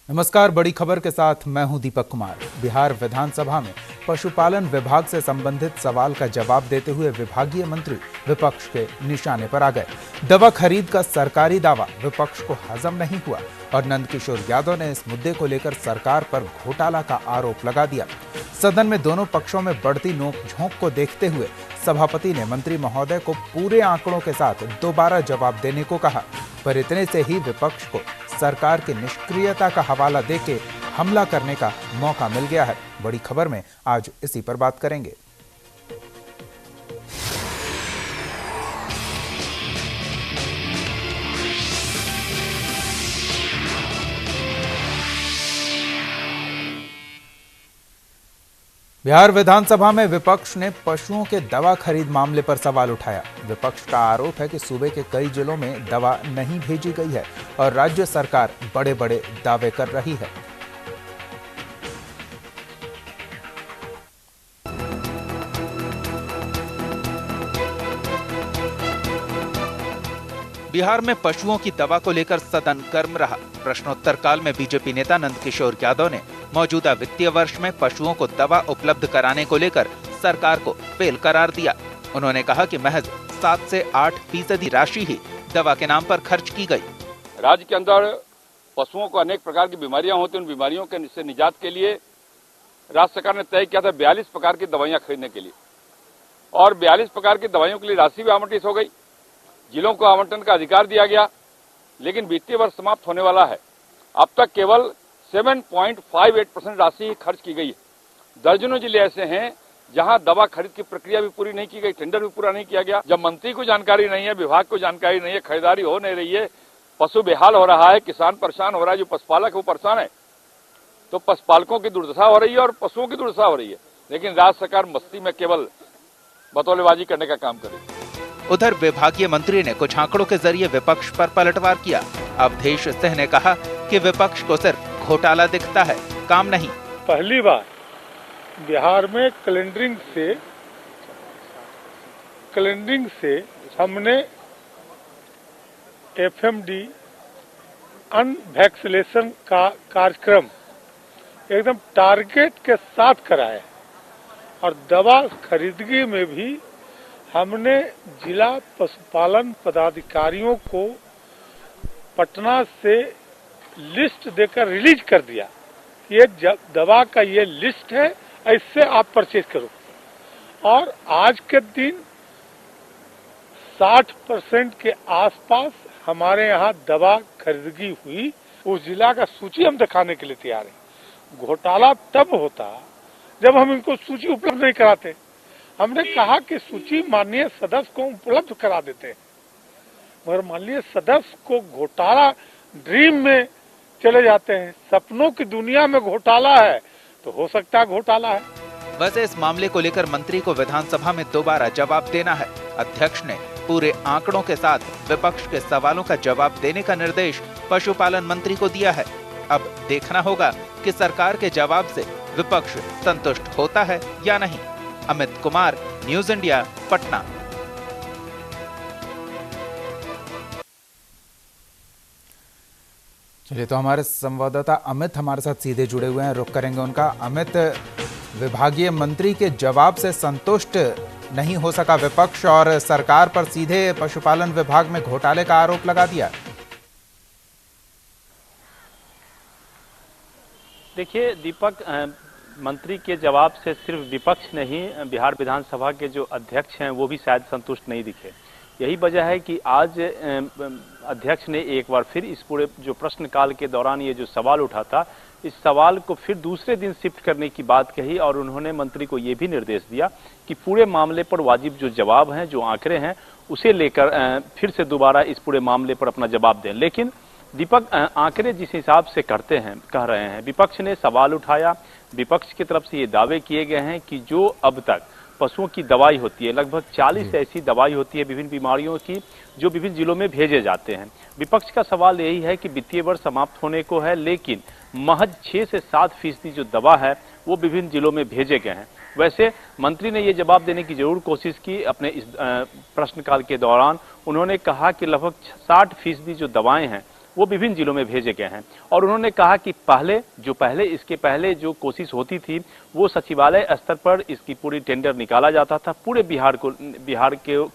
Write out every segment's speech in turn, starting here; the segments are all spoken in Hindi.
नमस्कार, बड़ी खबर के साथ मैं हूं दीपक कुमार। बिहार विधानसभा में पशुपालन विभाग से संबंधित सवाल का जवाब देते हुए विभागीय मंत्री विपक्ष के निशाने पर आ गए। दवा खरीद का सरकारी दावा विपक्ष को हजम नहीं हुआ और नंदकिशोर यादव ने इस मुद्दे को लेकर सरकार पर घोटाला का आरोप लगा दिया। सदन में दोनों पक्षों में बढ़ती नोकझोंक को देखते हुए सभापति ने मंत्री महोदय को पूरे आंकड़ों के साथ दोबारा जवाब देने को कहा, पर इतने से ही विपक्ष को सरकार की निष्क्रियता का हवाला देके हमला करने का मौका मिल गया है। बड़ी खबर में आज इसी पर बात करेंगे। बिहार विधानसभा में विपक्ष ने पशुओं के दवा खरीद मामले पर सवाल उठाया। विपक्ष का आरोप है कि सूबे के कई जिलों में दवा नहीं भेजी गई है और राज्य सरकार बड़े बड़े दावे कर रही है। बिहार में पशुओं की दवा को लेकर सदन गर्म रहा। प्रश्नोत्तर काल में बीजेपी नेता नंदकिशोर यादव ने मौजूदा वित्तीय वर्ष में पशुओं को दवा उपलब्ध कराने को लेकर सरकार को फेल करार दिया। उन्होंने कहा कि महज 7 से 8% राशि ही दवा के नाम पर खर्च की गई। राज्य के अंदर पशुओं को अनेक प्रकार की बीमारियां होती हैं। उन बीमारियों के से निजात के लिए राज्य सरकार ने तय किया था 42 प्रकार की दवाइयां खरीदने के लिए, और 42 प्रकार की दवाइयों के लिए राशि भी आवंटित हो गई। जिलों को आवंटन का अधिकार दिया गया, लेकिन वित्तीय वर्ष समाप्त होने वाला है। अब तक केवल 7.58% राशि खर्च की गई है। दर्जनों जिले ऐसे हैं जहां दवा खरीद की प्रक्रिया भी पूरी नहीं की गई, टेंडर भी पूरा नहीं किया गया। जब मंत्री को जानकारी नहीं है, विभाग को जानकारी नहीं है, खरीदारी हो नहीं रही है, पशु बेहाल हो रहा है, किसान परेशान हो रहा है, जो पशुपालक है वो परेशान है, तो पशुपालकों की दुर्दशा हो रही है और पशुओं की दुर्दशा हो रही है। लेकिन राज्य सरकार मस्ती में केवल बतौलेबाजी करने का काम कर रही है। उधर विभागीय मंत्री ने कुछ आंकड़ों के जरिए विपक्ष पर पलटवार किया। अवधेश सिंह ने कहा कि विपक्ष को सिर्फ घोटाला दिखता है, काम नहीं। पहली बार बिहार में कैलेंडरिंग से हमने एफएमडी अनवैक्सीनेशन का कार्यक्रम एकदम टारगेट के साथ कराया और दवा खरीदगी में भी हमने जिला पशुपालन पदाधिकारियों को पटना से लिस्ट देकर रिलीज कर दिया कि ये दवा का ये लिस्ट है, इससे आप परचेज करो। और आज के दिन 60% के आसपास हमारे यहाँ दवा खरीदगी हुई। उस जिला का सूची हम दिखाने के लिए तैयार हैं। घोटाला तब होता जब हम इनको सूची उपलब्ध नहीं कराते। हमने कहा कि सूची माननीय सदस्य को उपलब्ध करा देते हैं, मगर माननीय सदस्य को घोटाला ड्रीम में चले जाते हैं। सपनों की दुनिया में घोटाला है तो हो सकता है घोटाला है। वैसे इस मामले को लेकर मंत्री को विधानसभा में दोबारा जवाब देना है। अध्यक्ष ने पूरे आंकड़ों के साथ विपक्ष के सवालों का जवाब देने का निर्देश पशुपालन मंत्री को दिया है। अब देखना होगा कि सरकार के जवाब से विपक्ष संतुष्ट होता है या नहीं। Amit Kumar, news India, Patna. चलिए, तो हमारे संवाददाता अमित हमारे साथ सीधे जुड़े हुए हैं, रुक करेंगे उनका। अमित, विभागीय मंत्री के जवाब से संतुष्ट नहीं हो सका विपक्ष और सरकार पर सीधे पशुपालन विभाग में घोटाले का आरोप लगा दिया। देखिए दीपक, मंत्री के जवाब से सिर्फ विपक्ष नहीं, बिहार विधानसभा के जो अध्यक्ष हैं वो भी शायद संतुष्ट नहीं दिखे। यही वजह है कि आज अध्यक्ष ने एक बार फिर इस पूरे जो प्रश्नकाल के दौरान ये जो सवाल उठा था, इस सवाल को फिर दूसरे दिन शिफ्ट करने की बात कही और उन्होंने मंत्री को ये भी निर्देश दिया कि पूरे मामले पर वाजिब जो जवाब हैं, जो आंकड़े हैं, उसे लेकर फिर से दोबारा इस पूरे मामले पर अपना जवाब दें। लेकिन दीपक, आंकड़े जिस हिसाब से कह रहे हैं, विपक्ष ने सवाल उठाया, विपक्ष की तरफ से ये दावे किए गए हैं कि जो अब तक पशुओं की दवाई होती है, लगभग 40 ऐसी दवाई होती है विभिन्न बीमारियों की, जो विभिन्न जिलों में भेजे जाते हैं। विपक्ष का सवाल यही है कि वित्तीय वर्ष समाप्त होने को है, लेकिन महज 6 से 7% जो दवा है वो विभिन्न जिलों में भेजे गए हैं। वैसे मंत्री ने ये जवाब देने की जरूर कोशिश की अपने इस प्रश्नकाल के दौरान। उन्होंने कहा कि लगभग 60% जो दवाएं हैं वो विभिन्न जिलों में भेजे गए हैं, और उन्होंने कहा कि इसके पहले जो कोशिश होती थी वो सचिवालय स्तर पर इसकी पूरी टेंडर निकाला जाता था पूरे बिहार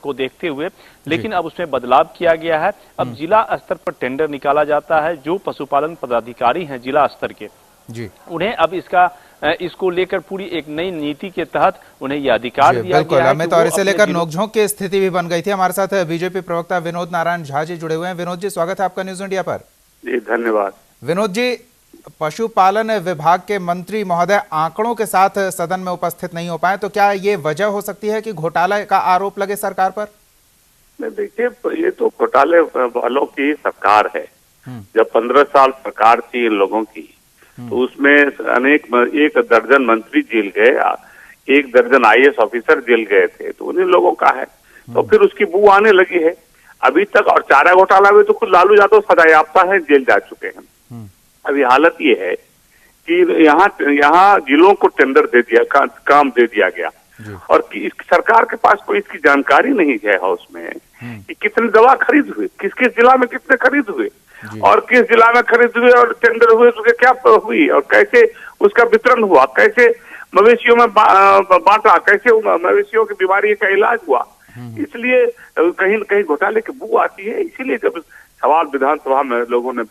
को देखते हुए, लेकिन अब उसमें बदलाव किया गया है। अब जिला स्तर पर टेंडर निकाला जाता है। जो पशुपालन पदाधिकारी हैं जिला स्तर के जी, उन्हें अब इसको लेकर पूरी एक नई नीति के तहत उन्हें यह अधिकार दिया गया है। अमित, और इसे लेकर नोकझोंक की स्थिति भी बन गई थी। हमारे साथ बीजेपी प्रवक्ता विनोद नारायण झा जी जुड़े हुए हैं। विनोद जी, स्वागत है आपका न्यूज इंडिया पर। जी धन्यवाद। विनोद जी, पशुपालन विभाग के मंत्री महोदय आंकड़ों के साथ सदन में उपस्थित नहीं हो पाए, तो क्या ये वजह हो सकती है कि घोटाला का आरोप लगे सरकार पर? देखिए, ये तो घोटाले वालों की सरकार है। जब 15 साल सरकार थी इन लोगों की, तो उसमें एक दर्जन मंत्री जेल गए, 1 दर्जन IAS ऑफिसर जेल गए थे, तो उन्हीं लोगों का है। तो फिर उसकी बू आने लगी है अभी तक। और चारा घोटाला में तो खुद लालू यादव सजायाफ्ता है, जेल जा चुके हैं। अभी हालत ये है कि यहाँ जिलों को टेंडर दे दिया, काम दे दिया गया, और सरकार के पास कोई इसकी जानकारी नहीं है हाउस में कि कितनी दवा खरीद हुई, किस किस जिला में कितने खरीद हुए, और किस जिला में खरीद हुए और टेंडर हुए, उसके क्या हुई और कैसे उसका वितरण हुआ, कैसे मवेशियों में बांटा, कैसे मवेशियों की बीमारी का इलाज हुआ। इसलिए कहीं न कहीं घोटाले की बू आती है। इसीलिए जब सवाल विधानसभा में लोगों ने,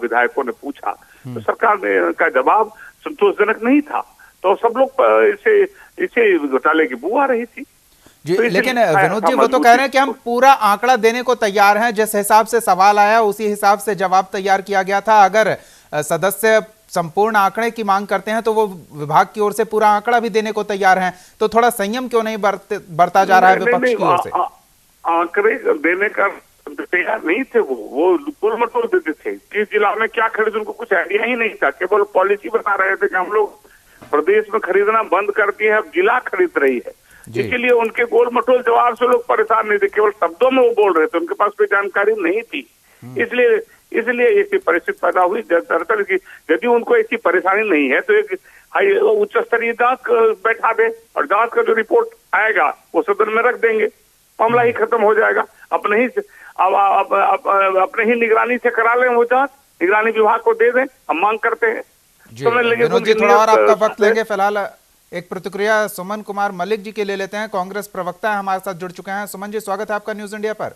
विधायकों ने पूछा, तो सरकार ने का जवाब संतोषजनक नहीं था, तो सब लोग इसे घोटाले की बू आ रही थी जी। तो लेकिन विनोद जी, वो तो कह रहे हैं कि हम पूरा आंकड़ा देने को तैयार हैं, जिस हिसाब से सवाल आया उसी हिसाब से जवाब तैयार किया गया था। अगर सदस्य संपूर्ण आंकड़े की मांग करते हैं तो वो विभाग की ओर से पूरा आंकड़ा भी देने को तैयार हैं, तो थोड़ा संयम क्यों नहीं बरता जा रहा है विपक्ष की ओर से? आंकड़े देने का तैयार नहीं थे, वो कुल मटोल देते थे। किस जिला में क्या खरीद उनको कुछ आइडिया ही नहीं था, केवल पॉलिसी बता रहे थे कि हम लोग प्रदेश में खरीदना बंद कर दिए हैं, अब जिला खरीद रही है। इसीलिए उनके गोल मटोल जवाब से लोग परेशान नहीं थे, केवल शब्दों में वो बोल रहे थे, उनके पास कोई जानकारी नहीं थी। इसलिए ऐसी परिस्थिति पैदा हुई। दरअसल यदि उनको ऐसी परेशानी नहीं है तो एक उच्च स्तरीय जांच बैठा दे, और जांच का जो रिपोर्ट आएगा वो सदन में रख देंगे, मामला ही खत्म हो जाएगा। अपने ही निगरानी से करा लें वो जांच, निगरानी विभाग को दे दें, हम मांग करते हैं। विनोद जी, थोड़ा और आपका वक्त लेंगे, फिलहाल एक प्रतिक्रिया सुमन कुमार मलिक जी के ले लेते हैं। कांग्रेस प्रवक्ता है, हमारे साथ जुड़ चुके हैं। सुमन जी, स्वागत है आपका न्यूज इंडिया पर।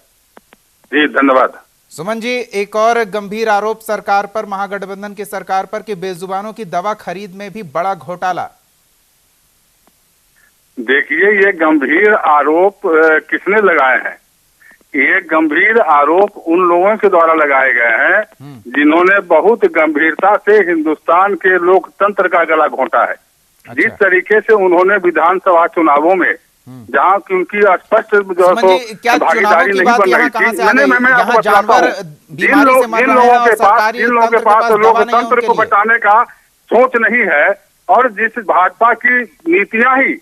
जी धन्यवाद। सुमन जी, एक और गंभीर आरोप सरकार पर, महागठबंधन की सरकार पर, कि बेजुबानों की दवा खरीद में भी बड़ा घोटाला। देखिए, ये गंभीर आरोप किसने लगाए हैं? ये गंभीर आरोप उन लोगों के द्वारा लगाए गए हैं जिन्होंने बहुत गंभीरता से हिंदुस्तान के लोकतंत्र का गला घोंटा है। जिस तरीके से उन्होंने विधानसभा चुनावों में, जहाँ की उनकी स्पष्ट जो है भागीदारी नहीं बन रही थी, मैं आपको बताता हूँ, जिन लोगों के पास लोकतंत्र को बचाने का सोच नहीं है, और जिस भाजपा की नीतियां ही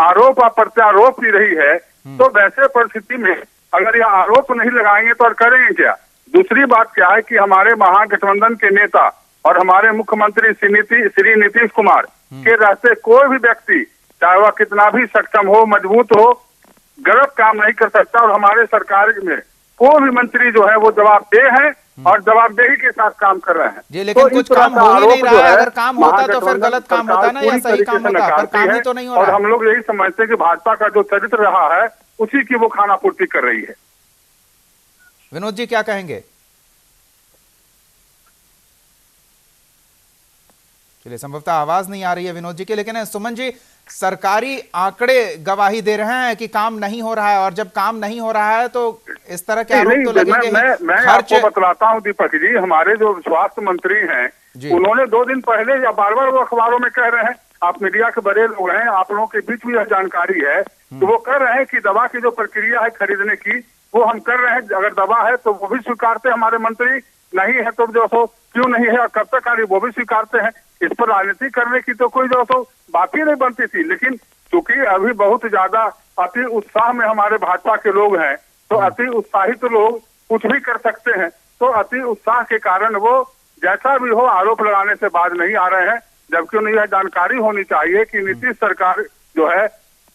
आरोप और प्रत्यारोप की रही है, तो वैसे परिस्थिति में अगर यह आरोप नहीं लगाएंगे तो और करेंगे क्या? दूसरी बात क्या है कि हमारे महागठबंधन के नेता और हमारे मुख्यमंत्री श्री नीतीश कुमार के रहते कोई भी व्यक्ति, चाहे वह कितना भी सक्षम हो, मजबूत हो, गलत काम नहीं कर सकता। और हमारे सरकार में कोई भी मंत्री जो है वो जवाबदेह है और जवाबदेही के साथ काम कर रहे हैं जी। लेकिन तो कुछ काम हो ही नहीं रहा है। अगर काम होता तो फिर गलत काम होता ना, या सही काम होता, पर काम ही तो नहीं हो रहा। और हम लोग यही समझते हैं कि भाजपा का जो चरित्र रहा है उसी की वो खाना पूर्ति कर रही है। विनोद जी, क्या कहेंगे? चलिए, संभवतः आवाज नहीं आ रही है विनोद जी की। लेकिन सुमन जी, सरकारी आंकड़े गवाही दे रहे हैं कि काम नहीं हो रहा है, और जब काम नहीं हो रहा है तो इस तरह के आरोप तो लगेंगे। मैं आपको बतलाता हूं दीपक जी, हमारे जो स्वास्थ्य मंत्री हैं उन्होंने 2 दिन पहले या बार-बार वो अखबारों में कह रहे हैं, आप मीडिया के बड़े लोग हैं, आप लोगों के बीच भी यह जानकारी है, तो वो कह रहे हैं कि दवा की जो प्रक्रिया है खरीदने की वो हम कर रहे हैं। अगर दवा है तो वो भी स्वीकारते हमारे मंत्री, नहीं है तो जो सो क्यों नहीं है और कब तक आ रही वो भी स्वीकारते हैं। इस पर राजनीति करने की तो कोई जो सो बात ही नहीं बनती थी। लेकिन चूंकि अभी बहुत ज्यादा अति उत्साह में हमारे भाजपा के लोग हैं, तो अति उत्साहित लोग कुछ भी कर सकते हैं। तो अति उत्साह के कारण वो जैसा भी हो आरोप लगाने से बाज नहीं आ रहे हैं। जबकि उन्हें यह जानकारी होनी चाहिए कि नीतीश सरकार जो है,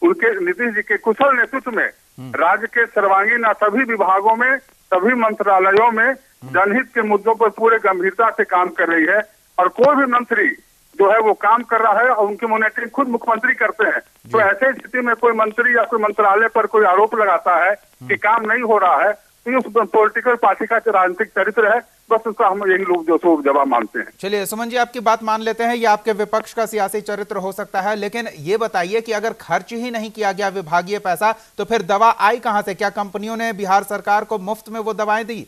उनके नीतीश जी के कुशल नेतृत्व में राज्य के सर्वांगीण सभी विभागों में, सभी मंत्रालयों में जनहित के मुद्दों पर पूरे गंभीरता से काम कर रही है। और कोई भी मंत्री जो है वो काम कर रहा है और उनकी मॉनिटरिंग खुद मुख्यमंत्री करते हैं। तो ऐसे स्थिति में कोई मंत्री या कोई मंत्रालय पर कोई आरोप लगाता है कि काम नहीं हो रहा है, तो ये उस पॉलिटिकल पार्टी का राजनीतिक चरित्र है। बस उसका हम यही लोग जो सो जवाब मानते हैं। चलिए सुमन जी, आपकी बात मान लेते हैं, ये आपके विपक्ष का सियासी चरित्र हो सकता है, लेकिन ये बताइए कि अगर खर्च ही नहीं किया गया विभागीय पैसा, तो फिर दवा आई कहां से? क्या कंपनियों ने बिहार सरकार को मुफ्त में वो दवाएं दी?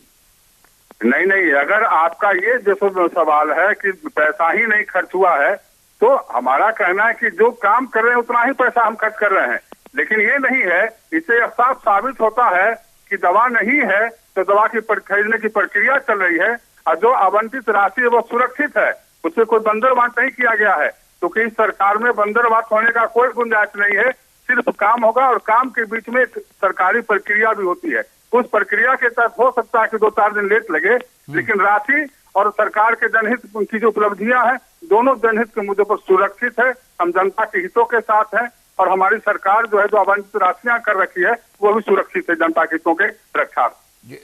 नहीं, अगर आपका ये जो सवाल है कि पैसा ही नहीं खर्च हुआ है, तो हमारा कहना है कि जो काम कर रहे हैं उतना ही पैसा हम खर्च कर रहे हैं। लेकिन ये नहीं है, इससे साफ साबित होता है कि दवा नहीं है तो दवा की खरीदने की प्रक्रिया चल रही है और जो आवंटित राशि है वो सुरक्षित है, उससे कोई बंदरबांट नहीं किया गया है। तो कि सरकार में बंदरबांट होने का कोई गुंजाइश नहीं है, सिर्फ काम होगा और काम के बीच में एक सरकारी प्रक्रिया भी होती है। उस प्रक्रिया के तहत हो सकता है कि 2-4 दिन लेट लगे, लेकिन राशि और सरकार के जनहित की जो उपलब्धियां हैं, दोनों जनहित के मुद्दों पर सुरक्षित है। हम जनता के हितों के साथ हैं और हमारी सरकार जो है जो आवंटित राशियां कर रखी है वो भी सुरक्षित है जनता के हितों के रक्षा।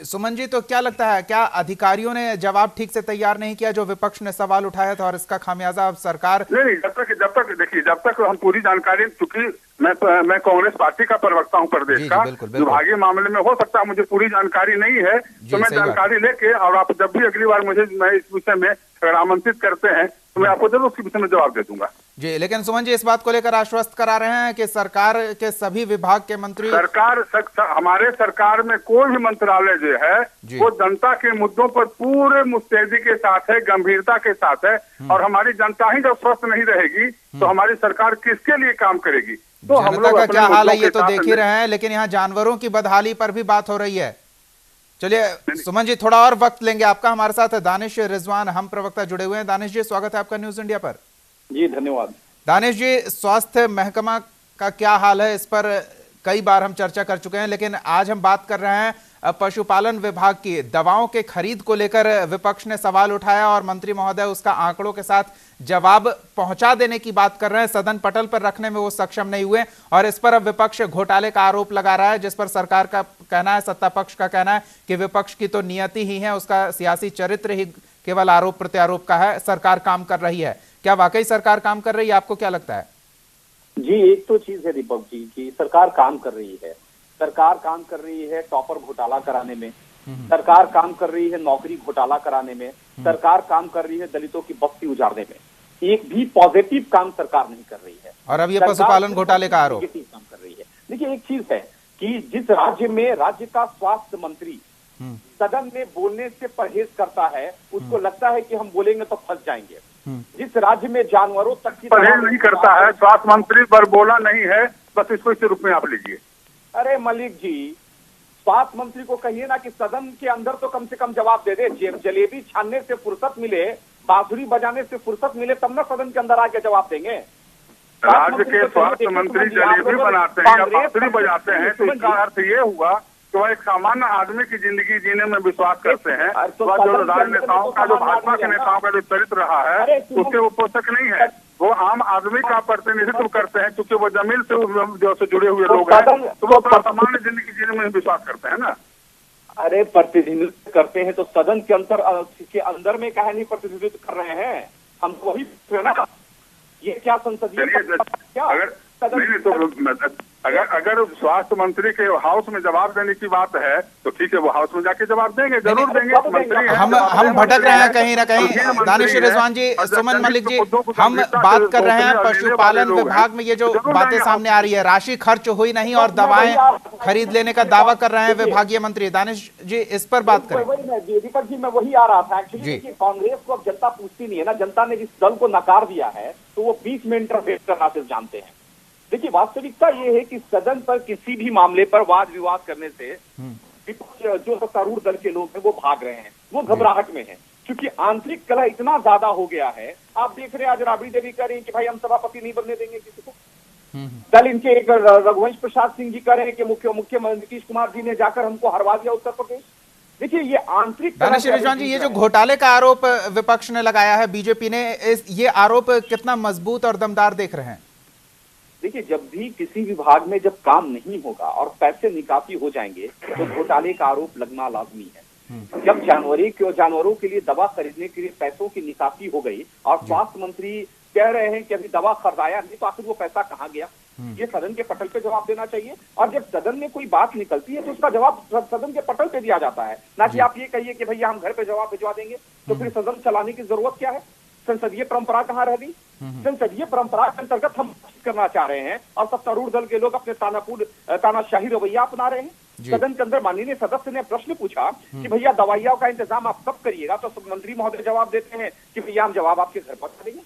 सुमन जी, तो क्या लगता है, क्या अधिकारियों ने जवाब ठीक से तैयार नहीं किया जो विपक्ष ने सवाल उठाया था, और इसका खामियाजा अब सरकार? नहीं, जब तक हम पूरी जानकारी, चूंकि मैं कांग्रेस पार्टी का प्रवक्ता हूं प्रदेश का, विभागीय मामले में हो सकता है मुझे पूरी जानकारी नहीं है, तो मैं जानकारी लेके और आप जब भी अगली बार मैं इस विषय में अगर आमंत्रित करते हैं तो मैं आपको जरूर उसके विषय में जवाब दे दूंगा जी। लेकिन सुमन जी इस बात को लेकर आश्वस्त करा रहे हैं कि सरकार के सभी विभाग के मंत्री, हमारे सरकार में कोई भी मंत्रालय जो है वो जनता के मुद्दों पर पूरे मुस्तैदी के साथ है, गंभीरता के साथ है। और हमारी जनता ही जब स्वस्थ नहीं रहेगी तो हमारी सरकार किसके लिए काम करेगी? तो हम लोग का क्या हाल है ये तो देख ही रहे हैं, लेकिन यहाँ जानवरों की बदहाली पर भी बात हो रही है। चलिए सुमन जी, थोड़ा और वक्त लेंगे आपका। हमारे साथ दानिश रिजवान, हम प्रवक्ता जुड़े हुए हैं। दानिश जी, स्वागत है आपका न्यूज इंडिया पर। जी धन्यवाद। दानिश जी, स्वास्थ्य महकमा का क्या हाल है, इस पर कई बार हम चर्चा कर चुके हैं, लेकिन आज हम बात कर रहे हैं पशुपालन विभाग की दवाओं के खरीद को लेकर। विपक्ष ने सवाल उठाया और मंत्री महोदय उसका आंकड़ों के साथ जवाब पहुंचा देने की बात कर रहे हैं। सदन पटल पर रखने में वो सक्षम नहीं हुए और इस पर अब विपक्ष घोटाले का आरोप लगा रहा है, जिस पर सरकार का कहना है, सत्ता पक्ष का कहना है कि विपक्ष की तो नियति ही है, उसका सियासी चरित्र ही केवल आरोप प्रत्यारोप का है, सरकार काम कर रही है। क्या वाकई सरकार काम कर रही है? आपको क्या लगता है? जी, एक तो चीज है दीपक जी की सरकार काम कर रही है। सरकार काम कर रही है टॉपर घोटाला कराने में, सरकार काम कर रही है नौकरी घोटाला कराने में, सरकार काम कर रही है दलितों की बस्ती उजाड़ने में। एक भी पॉजिटिव काम सरकार नहीं कर रही है। और अब ये पशुपालन घोटाले का आरोप काम कर रही है। देखिए, एक चीज है कि जिस राज्य में राज्य का स्वास्थ्य मंत्री सदन में बोलने से परहेज करता है, उसको लगता है कि हम बोलेंगे तो फंस जाएंगे। जिस राज्य में जानवरों तक की परहेज नहीं करता है, स्वास्थ्य मंत्री पर बोला नहीं है, बस इसको इस रूप में आप लीजिए। अरे मलिक जी, स्वास्थ्य मंत्री को कहिए ना कि सदन के अंदर तो कम से कम जवाब दे दे। जलेबी छानने से फुर्सत मिले, बांसुरी बजाने से फुर्सत मिले, तब ना सदन के अंदर आके जवाब देंगे। राज्य के स्वास्थ्य मंत्री जलेबी बनाते हैं या बांसुरी बजाते हैं, तो इसका अर्थ ये हुआ कि वह एक सामान्य आदमी की जिंदगी जीने में विश्वास करते हैं। वह जो राजनेताओं का, जो भाजपा के नेताओं का जो चरित्र रहा है उसके वो पोषक नहीं है। वो आम आदमी का प्रतिनिधित्व करते हैं, क्योंकि वो जमीन से जो से जुड़े हुए लोग हैं, तो वो सामान्य जिंदगी जीने में विश्वास करते हैं ना। अरे प्रतिनिधित्व करते हैं तो सदन के अंदर में काहे नहीं प्रतिनिधित्व कर रहे हैं? हम वही ना, ये क्या संसदीय अगर स्वास्थ्य मंत्री के हाउस में जवाब देने की बात है तो ठीक है, वो हाउस में जाके जवाब देंगे, जरूर देंगे। मंत्री हम भटक रहे हैं कहीं ना कहीं। दानिश रिजवान जी, सुमन मलिक जी, हम बात कर रहे हैं पशुपालन विभाग में ये जो बातें सामने आ रही है, राशि खर्च हुई नहीं और दवाएं खरीद लेने का दावा कर रहे हैं विभागीय मंत्री। दानिश जी, इस पर बात करें। दीपक जी, मैं वही आ रहा था एक्चुअली कि कांग्रेस को अब जनता पूछती नहीं है ना। जनता ने जिस दल को नकार दिया है तो वो बीच में इंटरफेयर करना सिर्फ जानते हैं। देखिए, वास्तविकता ये है कि सदन पर किसी भी मामले पर वाद विवाद करने से जो सत्तारूढ़ दल के लोग हैं वो भाग रहे हैं, वो घबराहट में हैं, क्योंकि आंतरिक कलह इतना ज्यादा हो गया है। आप देख रहे हैं आज राबड़ी देवी कह रही हैं कि भाई हम सभापति नहीं बनने देंगे किसी को। कल इनके एक रघुवंश प्रसाद सिंह जी कह रहे हैं कि मुख्यमंत्री नीतीश कुमार जी ने जाकर हमको हरवा दिया उत्तर प्रदेश। देखिए ये आंतरिक दानिश रिजवान जी, ये जो घोटाले का आरोप विपक्ष ने लगाया है, बीजेपी ने, ये आरोप कितना मजबूत और दमदार देख रहे हैं? देखिए जब भी किसी विभाग में जब काम नहीं होगा और पैसे निकासी हो जाएंगे तो घोटाले का आरोप लगना लाजमी है। जब जानवरों के लिए दवा खरीदने के लिए पैसों की निकासी हो गई और स्वास्थ्य मंत्री कह रहे हैं कि अभी दवा खरीदाया नहीं, तो आखिर वो पैसा कहाँ गया? ये सदन के पटल पे जवाब देना चाहिए। और जब सदन में कोई बात निकलती है तो उसका जवाब सदन के पटल पे दिया जाता है, ना कि आप ये कहिए कि भैया हम घर पे जवाब भिजवा देंगे। तो फिर सदन चलाने की जरूरत क्या है? संसदीय परंपरा कहाँ रह गई? संसदीय परंपरा के अंतर्गत हम करना चाह रहे हैं और सत्तारूढ़ दल के लोग अपने तानाशाही रवैया अपना रहे हैं। सदन के अंदर माननीय सदस्य ने प्रश्न पूछा कि भैया दवाइयों का इंतजाम आप कब करिएगा, तो मंत्री महोदय जवाब देते हैं कि भैया हम जवाब आपके घर पहुंचा देंगे।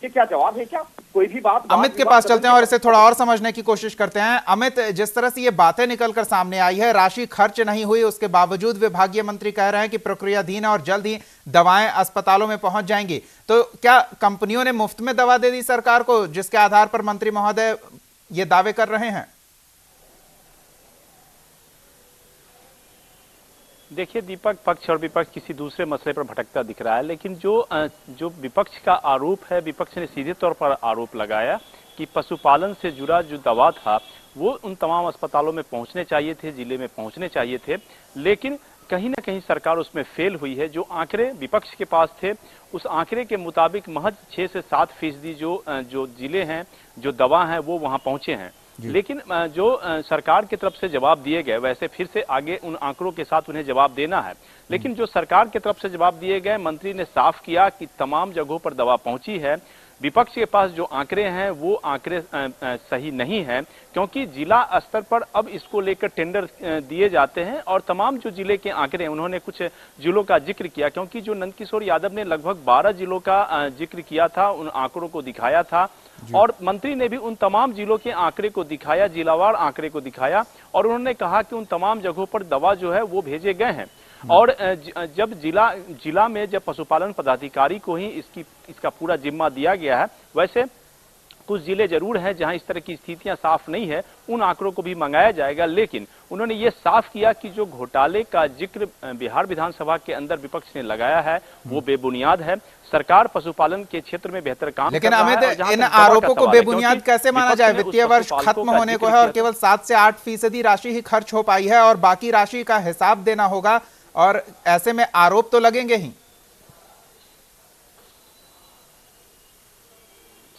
ये क्या जवाब है? क्या कोई भी बात? अमित के पास चलते हैं और इसे थोड़ा और समझने की कोशिश करते हैं। अमित, जिस तरह से ये बातें निकलकर सामने आई है, राशि खर्च नहीं हुई, उसके बावजूद विभागीय मंत्री कह रहे हैं कि प्रक्रियाधीन है और जल्द ही दवाएं अस्पतालों में पहुंच जाएंगी, तो क्या कंपनियों ने मुफ्त में दवा दे दी सरकार को, जिसके आधार पर मंत्री महोदय ये दावे कर रहे हैं? देखिए दीपक, पक्ष और विपक्ष किसी दूसरे मसले पर भटकता दिख रहा है, लेकिन जो विपक्ष का आरोप है, विपक्ष ने सीधे तौर पर आरोप लगाया कि पशुपालन से जुड़ा जो दवा था वो उन तमाम अस्पतालों में पहुंचने चाहिए थे, जिले में पहुंचने चाहिए थे, लेकिन कहीं ना कहीं सरकार उसमें फेल हुई है। जो आंकड़े विपक्ष के पास थे, उस आंकड़े के मुताबिक महज 6 से 7% जो जिले हैं, जो दवा हैं, वो वहां पहुंचे हैं। लेकिन जो सरकार की तरफ से जवाब दिए गए, वैसे फिर से आगे उन आंकड़ों के साथ उन्हें जवाब देना है, लेकिन जो सरकार की तरफ से जवाब दिए गए, मंत्री ने साफ किया कि तमाम जगहों पर दवा पहुंची है। विपक्ष के पास जो आंकड़े हैं वो आंकड़े सही नहीं हैं, क्योंकि जिला स्तर पर अब इसको लेकर टेंडर दिए जाते हैं और तमाम जो जिले के आंकड़े, उन्होंने कुछ जिलों का जिक्र किया, क्योंकि जो नंदकिशोर यादव ने लगभग 12 जिलों का जिक्र किया था, उन आंकड़ों को दिखाया था और मंत्री ने भी उन तमाम जिलों के आंकड़े को दिखाया, जिलावार आंकड़े को दिखाया और उन्होंने कहा कि उन तमाम जगहों पर दवा जो है वो भेजे गए हैं। और जब जिला में जब पशुपालन पदाधिकारी को ही इसका पूरा जिम्मा दिया गया है, वैसे कुछ जिले जरूर हैं जहां इस तरह की स्थितियां साफ नहीं है, उन आंकड़ों को भी मंगाया जाएगा, लेकिन उन्होंने ये साफ किया कि जो घोटाले का जिक्र बिहार विधानसभा के अंदर विपक्ष ने लगाया है वो बेबुनियाद है। सरकार पशुपालन के क्षेत्र में बेहतर काम लेकिन अमित, इन आरोपों को बेबुनियाद कैसे माना जाए? वित्तीय वर्ष खत्म होने को है और केवल 7 से 8% राशि ही खर्च हो पाई है और बाकी राशि का हिसाब देना होगा, और ऐसे में आरोप तो लगेंगे ही।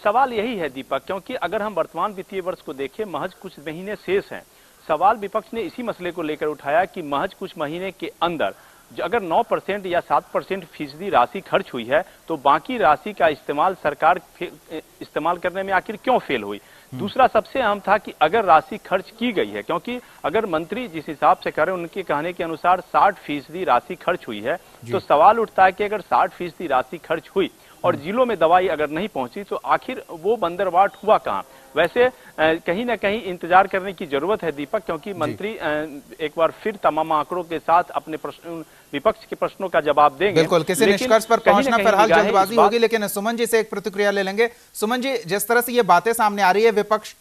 सवाल यही है दीपक, क्योंकि अगर हम वर्तमान वित्तीय वर्ष को देखें, महज कुछ महीने शेष हैं। सवाल विपक्ष ने इसी मसले को लेकर उठाया कि महज कुछ महीने के अंदर अगर 9% या 7% राशि खर्च हुई है तो बाकी राशि का इस्तेमाल सरकार इस्तेमाल करने में आखिर क्यों फेल हुई। दूसरा सबसे अहम था कि अगर राशि खर्च की गई है, क्योंकि अगर मंत्री जिस हिसाब से करें उनके कहने के अनुसार 60% राशि खर्च हुई है, तो सवाल उठता है कि अगर 60% राशि खर्च हुई और जिलों में दवाई अगर नहीं पहुंची तो आखिर वो बंदरवाट हुआ कहां? वैसे कहीं ना कहीं इंतजार करने की जरूरत है दीपक, क्योंकि मंत्री एक बार फिर तमाम आंकड़ों के साथ अपने विपक्ष के प्रश्नों का जवाब देंगे। बिल्कुल, किसी निष्कर्ष पर पहुंचना फिलहाल जल्दबाजी होगी, लेकिन सुमन जी से एक प्रतिक्रिया ले लेंगे। सुमन जी, जिस तरह से ये बातें सामने आ रही है, विपक्ष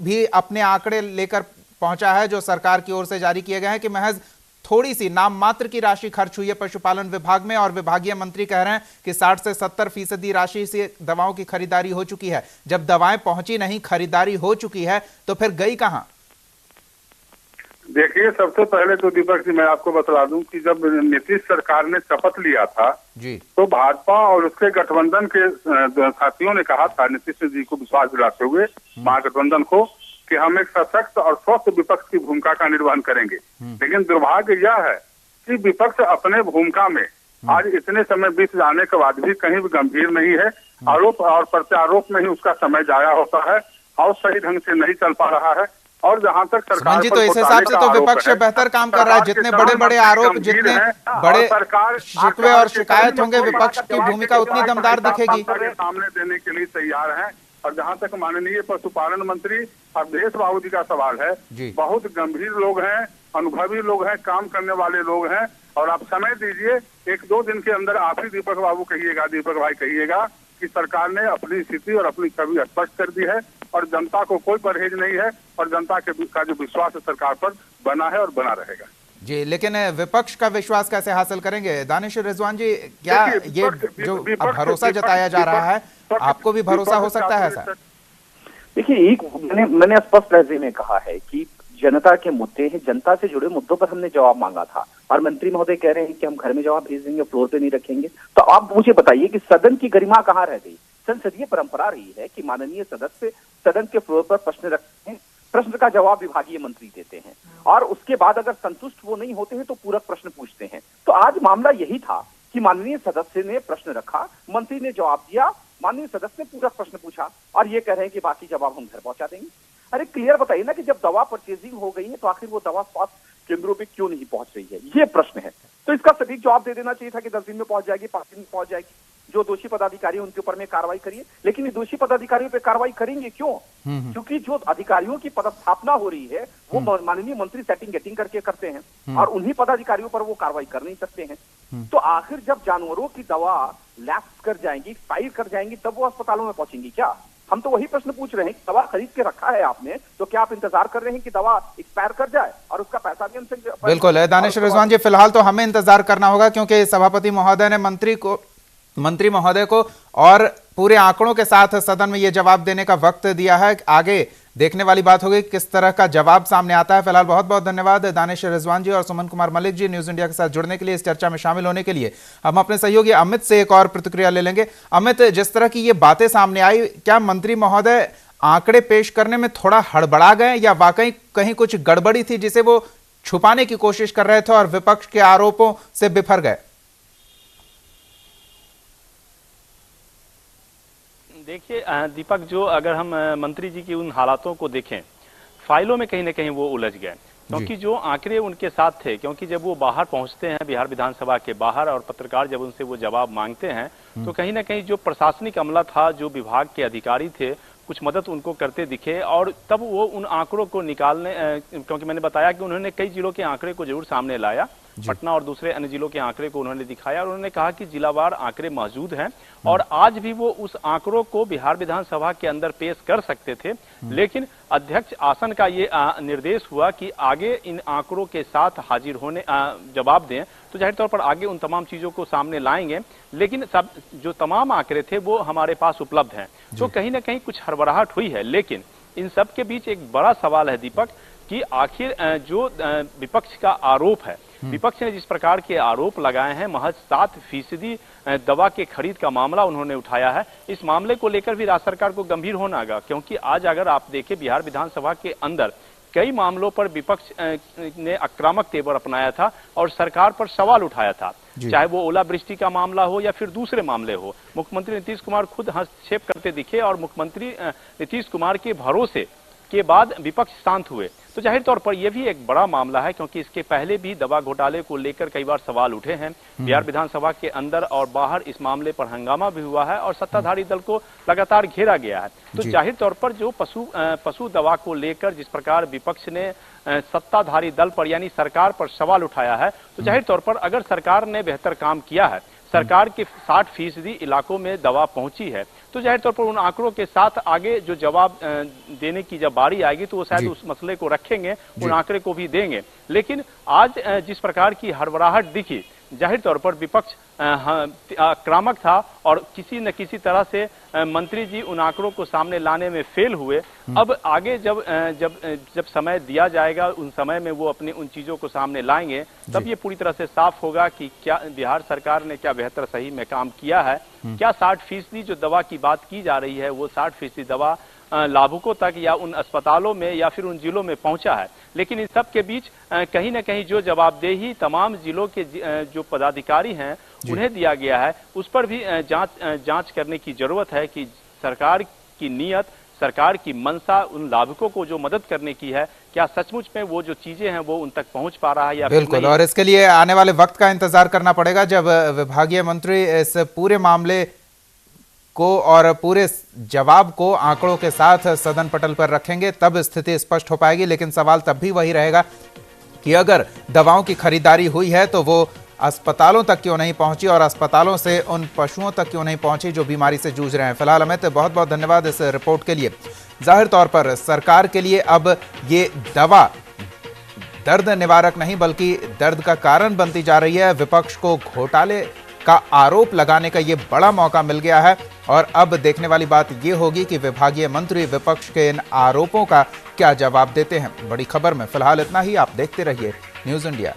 भी अपने आंकड़े लेकर पहुंचा है जो सरकार की ओर से जारी किए गए हैं कि महज थोड़ी सी नाम मात्र की राशि खर्च हुई है पशुपालन विभाग में, और विभागीय मंत्री कह रहे हैं कि 60 से 70% राशि से दवाओं की खरीदारी हो चुकी है। जब दवाएं पहुंची नहीं, खरीदारी हो चुकी है, तो फिर गई कहां? देखिए, सबसे पहले तो दीपक जी मैं आपको बता दूं कि जब नीतीश सरकार ने शपथ लिया था जी, तो भाजपा और उसके गठबंधन के साथियों ने कहा था नीतीश जी को विश्वास दिलाते हुए, महागठबंधन को, कि हम एक सशक्त और स्वस्थ विपक्ष की भूमिका का निर्वहन करेंगे। लेकिन दुर्भाग्य यह है कि विपक्ष अपने भूमिका में आज इतने समय बीत जाने के बाद भी कहीं भी गंभीर नहीं है। आरोप और प्रत्यारोप में ही उसका समय जाया होता है और सही ढंग से नहीं चल पा रहा है। और जहां तक सरकार जी, तो इस हिसाब से तो विपक्ष बेहतर काम कर रहा है। जितने बड़े बड़े आरोप, जितने बड़े शिकवे और शिकायत होंगे, विपक्ष की भूमिका उतनी दमदार दिखेगी। सामने देने के लिए तैयार है और जहाँ तक माननीय पशुपालन मंत्री अवधेश बाबू जी का सवाल है, बहुत गंभीर लोग हैं, अनुभवी लोग हैं, काम करने वाले लोग हैं, और आप समय दीजिए, 1-2 दिन के अंदर आप ही दीपक भाई कहिएगा कि सरकार ने अपनी स्थिति और अपनी छवि स्पष्ट कर दी है और जनता को कोई परहेज नहीं है और जनता का जो विश्वास है सरकार पर बना है और बना रहेगा। जी, लेकिन विपक्ष का विश्वास कैसे हासिल करेंगे? दानिश रिजवान जी, क्या ये जो भरोसा जताया जा रहा है, आपको भी भरोसा हो सकता है सर? देखिए, मैंने स्पष्ट लहजे में कहा है कि जनता के मुद्दे हैं, जनता से जुड़े मुद्दों पर हमने जवाब मांगा था और मंत्री महोदय कह रहे हैं कि हम घर में जवाब भेज देंगे, फ्लोर पे नहीं रखेंगे। तो आप मुझे बताइए कि सदन की गरिमा कहाँ रह गई? संसदीय परंपरा रही है कि माननीय सदस्य सदन के फ्लोर पर प्रश्न रखते हैं, प्रश्न का जवाब विभागीय मंत्री देते हैं और उसके बाद अगर संतुष्ट वो नहीं होते हैं तो पूरक प्रश्न पूछते हैं। तो आज मामला यही था कि माननीय सदस्य ने प्रश्न रखा, मंत्री ने जवाब दिया, माननीय सदस्य ने पूरक प्रश्न पूछा और ये कह रहे हैं कि बाकी जवाब हम घर पहुंचा देंगे। अरे क्लियर बताइए ना कि जब दवा परचेजिंग हो गई है तो आखिर वो दवा स्वास्थ्य केंद्रों पे क्यों नहीं पहुंच रही है, ये प्रश्न है। तो इसका सटीक जवाब दे देना चाहिए था कि 10 दिन में पहुंच जाएगी, 5 दिन में पहुंच जाएगी। जो दोषी पदाधिकारी उनके ऊपर में कार्रवाई करिए, लेकिन ये दोषी पदाधिकारियों पे कार्रवाई करेंगे क्यों? क्योंकि जो अधिकारियों की पदस्थापना हो रही है वो माननीय मंत्री सेटिंग गेटिंग करके करते हैं और उन्हीं पदाधिकारियों पर वो कार्रवाई कर नहीं सकते हैं। तो आखिर जब जानवरों की दवा लैप्स कर जाएंगी, एक्सपायर कर जाएंगी, तब वो अस्पतालों में पहुंचेंगी क्या? हम तो वही प्रश्न पूछ रहे हैं कि दवा खरीद के रखा है आपने, तो क्या आप इंतजार कर रहे हैं कि दवा एक्सपायर कर जाए और उसका पैसा भी हमसे? बिल्कुल दानिश रिजवान जी, फिलहाल तो हमें इंतजार करना होगा क्योंकि सभापति महोदय ने मंत्री महोदय को और पूरे आंकड़ों के साथ सदन में ये जवाब देने का वक्त दिया है। आगे देखने वाली बात होगी किस तरह का जवाब सामने आता है। फिलहाल बहुत बहुत धन्यवाद दानिश रिजवान जी और सुमन कुमार मलिक जी न्यूज इंडिया के साथ जुड़ने के लिए, इस चर्चा में शामिल होने के लिए। हम अपने सहयोगी अमित से एक और प्रतिक्रिया ले लेंगे। अमित, जिस तरह की ये बातें सामने आई, क्या मंत्री महोदय आंकड़े पेश करने में थोड़ा हड़बड़ा गए या वाकई कहीं कुछ गड़बड़ी थी जिसे वो छुपाने की कोशिश कर रहे थे और विपक्ष के आरोपों से बिफर गए? देखिए दीपक, जो अगर हम मंत्री जी की उन हालातों को देखें, फाइलों में कहीं ना कहीं वो उलझ गए क्योंकि जो आंकड़े उनके साथ थे, क्योंकि जब वो बाहर पहुंचते हैं बिहार विधानसभा के बाहर और पत्रकार जब उनसे वो जवाब मांगते हैं तो कहीं ना कहीं जो प्रशासनिक अमला था, जो विभाग के अधिकारी थे, कुछ मदद उनको करते दिखे और तब वो उन आंकड़ों को निकालने, क्योंकि मैंने बताया कि उन्होंने कई जिलों के आंकड़े को जरूर सामने लाया, पटना और दूसरे अन्य जिलों के आंकड़े को उन्होंने दिखाया और उन्होंने कहा कि जिलावार आंकड़े मौजूद हैं और आज भी वो उस आंकड़ों को बिहार विधानसभा के अंदर पेश कर सकते थे, लेकिन अध्यक्ष आसन का ये निर्देश हुआ कि आगे इन आंकड़ों के साथ हाजिर होने जवाब दें, तो जाहिर तौर पर आगे उन तमाम चीजों को सामने लाएंगे, लेकिन सब जो तमाम आंकड़े थे वो हमारे पास उपलब्ध हैं। तो कहीं ना कहीं कुछ हड़बड़ाहट हुई है, लेकिन इन सब के बीच एक बड़ा सवाल है दीपक कि आखिर जो विपक्ष का आरोप है, विपक्ष ने जिस प्रकार के आरोप लगाए हैं, महज 7% दवा के खरीद का मामला उन्होंने उठाया है। इस मामले को लेकर भी राज्य सरकार को गंभीर होना होगा, क्योंकि आज अगर आप देखें बिहार विधानसभा के अंदर कई मामलों पर विपक्ष ने आक्रामक तेवर अपनाया था और सरकार पर सवाल उठाया था, चाहे वो ओलावृष्टि का मामला हो या फिर दूसरे मामले हो। मुख्यमंत्री नीतीश कुमार खुद हस्तक्षेप करते दिखे और मुख्यमंत्री नीतीश कुमार के भरोसे के बाद विपक्ष शांत हुए। तो जाहिर तौर पर यह भी एक बड़ा मामला है, क्योंकि इसके पहले भी दवा घोटाले को लेकर कई बार सवाल उठे हैं। बिहार विधानसभा के अंदर और बाहर इस मामले पर हंगामा भी हुआ है और सत्ताधारी दल को लगातार घेरा गया है। तो जाहिर तौर पर जो पशु दवा को लेकर जिस प्रकार विपक्ष ने सत्ताधारी दल पर यानी सरकार पर सवाल उठाया है, तो जाहिर तौर पर अगर सरकार ने बेहतर काम किया है, सरकार के 60% इलाकों में दवा पहुंची है, तो जाहिर तौर पर उन आंकड़ों के साथ आगे जो जवाब देने की जब बारी आएगी तो वो शायद उस मसले को रखेंगे, उन आंकड़े को भी देंगे। लेकिन आज जिस प्रकार की हड़बड़ाहट दिखी, जाहिर तौर पर विपक्ष आक्रामक था और किसी न किसी तरह से मंत्री जी उन आंकड़ों को सामने लाने में फेल हुए। अब आगे जब समय दिया जाएगा, उन समय में वो अपनी उन चीजों को सामने लाएंगे, तब ये पूरी तरह से साफ होगा कि क्या बिहार सरकार ने क्या बेहतर सही में काम किया है। क्या 60% जो दवा की बात की जा रही है वो 60% दवा लाभुकों तक या उन अस्पतालों में या फिर उन जिलों में पहुंचा है। लेकिन इन सब के बीच कहीं न कहीं जो जवाबदेही तमाम जिलों के जो पदाधिकारी हैं उन्हें दिया गया है, उस पर भी जांच करने की जरूरत है कि सरकार की नीयत, सरकार की मंशा उन लाभुकों को जो मदद करने की है, क्या सचमुच में वो जो चीजें हैं वो उन तक पहुंच पा रहा है या बिल्कुल। और इसके लिए आने वाले वक्त का इंतजार करना पड़ेगा जब विभागीय मंत्री इस पूरे मामले को और पूरे जवाब को आंकड़ों के साथ सदन पटल पर रखेंगे तब स्थिति स्पष्ट हो पाएगी। लेकिन सवाल तब भी वही रहेगा कि अगर दवाओं की खरीदारी हुई है तो वो अस्पतालों तक क्यों नहीं पहुंची और अस्पतालों से उन पशुओं तक क्यों नहीं पहुंची जो बीमारी से जूझ रहे हैं। फिलहाल अमित, बहुत बहुत धन्यवाद इस रिपोर्ट के लिए। जाहिर तौर पर सरकार के लिए अब ये दवा दर्द निवारक नहीं बल्कि दर्द का कारण बनती जा रही है। विपक्ष को घोटाले का आरोप लगाने का ये बड़ा मौका मिल गया है और अब देखने वाली बात ये होगी कि विभागीय मंत्री विपक्ष के इन आरोपों का क्या जवाब देते हैं। बड़ी खबर में फिलहाल इतना ही। आप देखते रहिए न्यूज़ इंडिया।